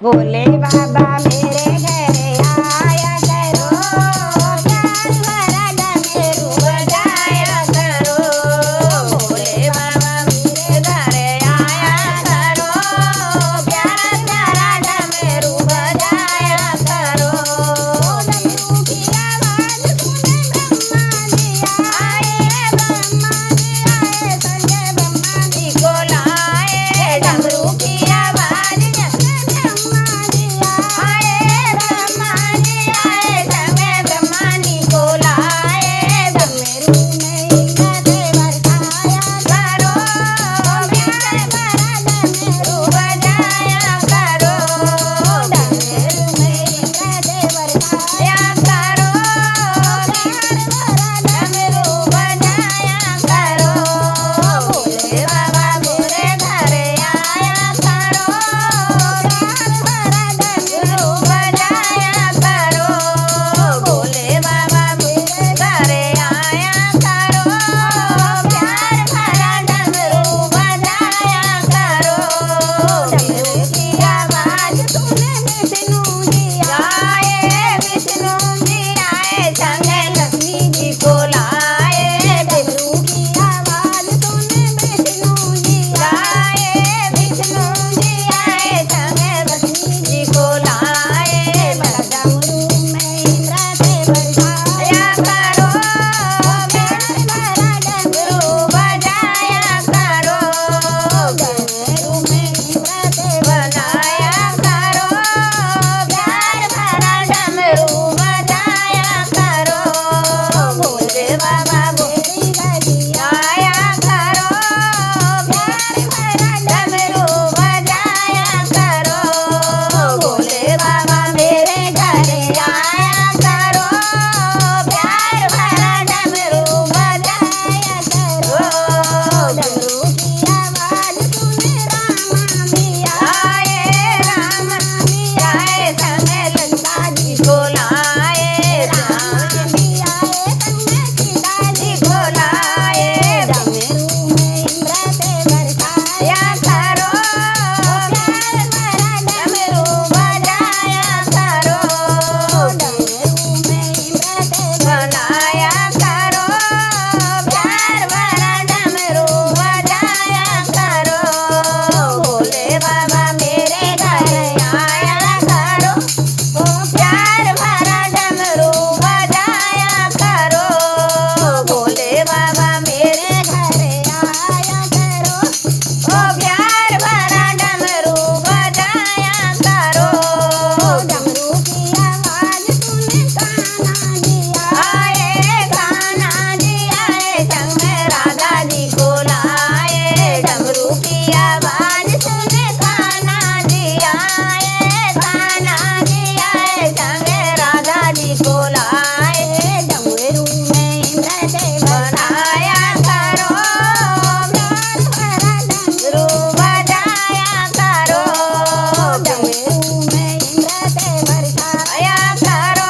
भोले बाबा मेरे घरे आया करो, प्यार भरा डमरू बजाया करो। भोले बाबा मेरे घरे आया करो, प्यारा प्यारा डमरू बजाया करो। डमरू की आवाज सुने ब्रह्मा जी आए, ब्रह्मा जी आए, संजय ब्रह्मा जी को लाए। डमरू की आवाज जैसे ब्रह्मा जी आए, ब्रह्मा जी आए, संजय ब्रह्मा जी को लाए। डमरू में इंद्र से बरसाया करो, प्यार भरा डमरू बजाया करो। डमरू में इंद्र से बरसाया करो, प्यार भरा डमरू बजाया करो। भोले बाबा मेरे घरे आया करो, प्यार भरा डमरू बजाया करो। भोले बाबा मेरे घरे आया करो, प्यार भरा डमरू बजाया करो। डमरू की आवाज सुने विष्णु जी आए, विष्णु जी आए, संगे लक्ष्मी जी को लाए। डमरू की आवाज सुने विष्णु जी आए, विष्णु जी आए, संगे लक्ष्मी जी को लाए। बड़ा डमरू में इंद्र से बरसाया करो, प्यार भरा डमरू बजाया करो। डमरू में इंद्र से बजाया करो, प्यार भरा डमरू बजाया करो। भोले बाबा मेरी घड़ी आया करो, प्यार भरा डमरू बजाया करो। भोले बाबा मेरे घरे आया करो, प्यार भरा डमरू बजाया करो। डमरू की आवाज सुने रामा भी आए, रामा भी आए, संगे लंका जी को लाए। रामा भी आए, संगे सीता जी को लाए। डमरू में इंद्र से बरसाया करो, प्यार भरा डमरू बजाया करो। डमरू में इंद्र से बनाया करो, प्यार भरा डमरू बजाया करो। भोले बाबा मेरे घरे आया करो, प्यार भरा डमरू बजाया करो। भोले बाबा मेरे घरे आया करो, प्यार भरा डमरू बजाया करो। डमरू की आवाज सुने कान्हा जी आए, कान्हा जी आए, संगे राधा जी को लाए। डमरू की आवाज सुने कान्हा जी आए, कान्हा जी आए, संगे राधा जी को लाए। डमरू में इंद्र से बनाया करो, प्यार भरा डमरू बजाया करो। डमरू में इंद्र से बरसाया करो,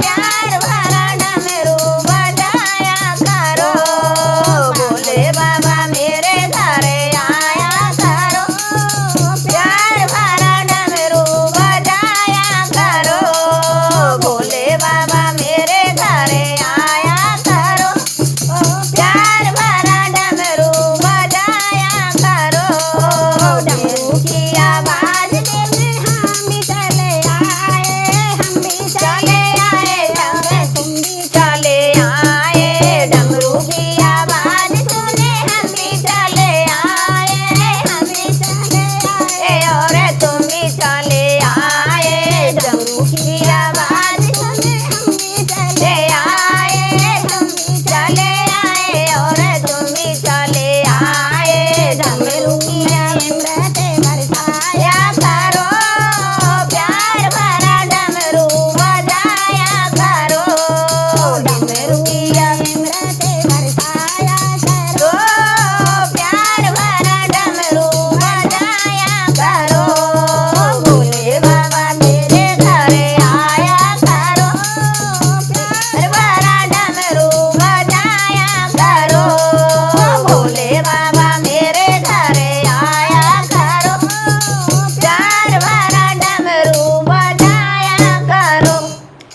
प्यार भरा डमरू बजाया करो। भोले बाबा मेरे घरे आया करो, प्यार भरा डमरू बजाया करो। भोले बाबा मेरे घरे आया करो, प्यार भरा डमरू बजाया करो। डमरू की आवाज जैसे हम भी चले आए, हम भी चले आए, संगे तुम भी चले आए। डमरू की आवाज सुने हम भी चले आए, हम भी चले आए, और तुम भी चले आए। डमरू की आवाज सुने हम भी चले आए, हम भी चले आए, और तुम भी चले आए। डमरू की इंद्र